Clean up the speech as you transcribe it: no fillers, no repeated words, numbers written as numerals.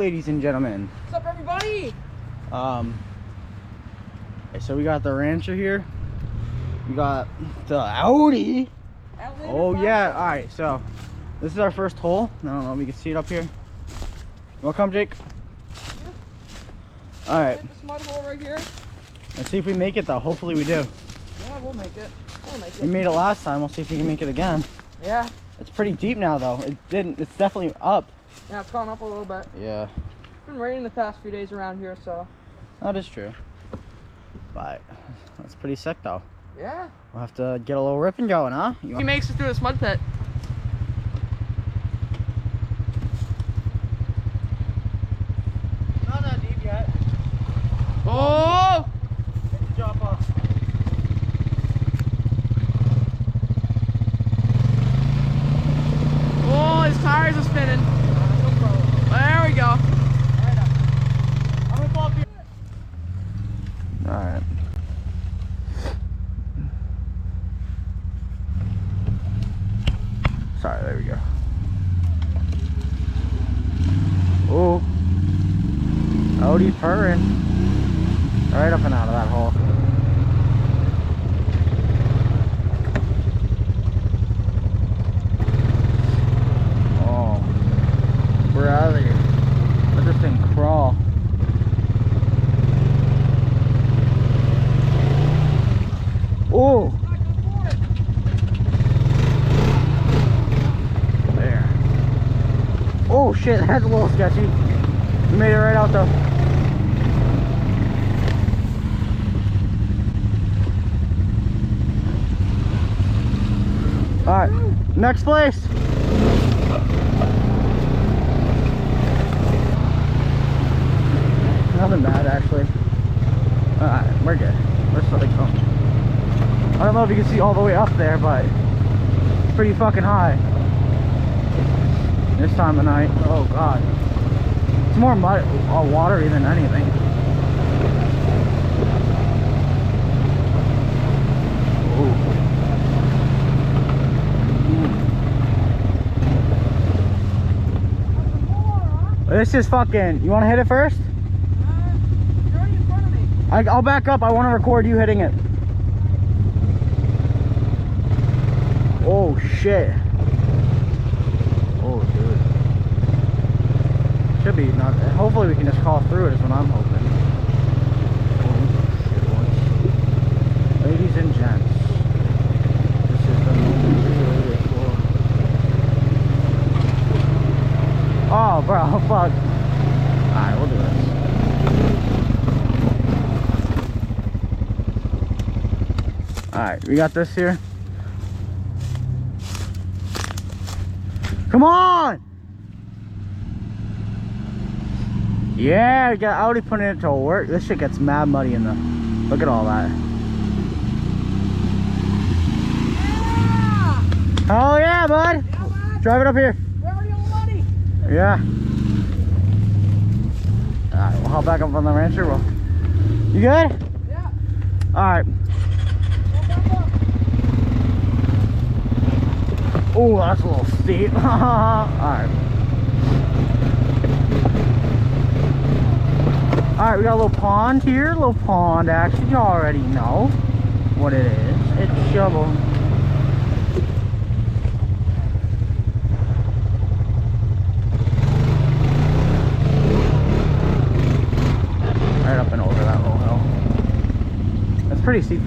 ladies and gentlemen. What's up, everybody? So we got the Rancher here. We got the Audi. Oh yeah, all right, so this is our first hole. I don't know if you can see it up here. You wanna come, Jake? Yeah. All right. This mud hole right here. Let's see if we make it though. Hopefully we do. Yeah, we'll make it. We made it last time. We'll see if we can make it again. Yeah. It's pretty deep now though. It didn't. It's definitely up. Yeah, it's gone up a little bit. Yeah. It's been raining the past few days around here, so. That is true. But that's pretty sick though. Yeah. We'll have to get a little ripping going, huh? He makes it through this mud pit. Not that deep yet. Oh! Hit the drop off. Oh, his tires are spinning. There we go. I'm gonna fall up here. Alright. Sorry, there we go. Oh. Audi purring. Right up and out of that hole. Oh. We're out of here. Let this thing crawl. Oh. There. Oh shit, that's a little sketchy. We made it right out though. Alright, next place. Nothing bad actually. Alright, we're good. We're still going. I don't know if you can see all the way up there, but it's pretty fucking high. This time of night. Oh god. It's more mud, watery than anything. This is fucking, you want to hit it first? You're already in front of me. I'll back up. I want to record you hitting it. Oh shit. Oh dude. Should be not. Hopefully we can just call through it is what I'm hoping. Oh shit. Ladies and gents. This is the moment you're waiting for. Oh bro, fuck. Alright, we'll do this. Alright, we got this here. Come on! Yeah, we got Audi putting it to work. This shit gets mad muddy in the... Look at all that. Yeah! Oh yeah, bud! Yeah, man. Drive it up here. We're already on the money. Yeah. Alright, we'll hop back up on the Rancher. You good? Yeah. Alright. Go back up. Oh, that's a little steep. Alright. Alright, we got a little pond here. A little pond action. You already know what it is. It's shovel. Right up and over that little hill. That's pretty steep.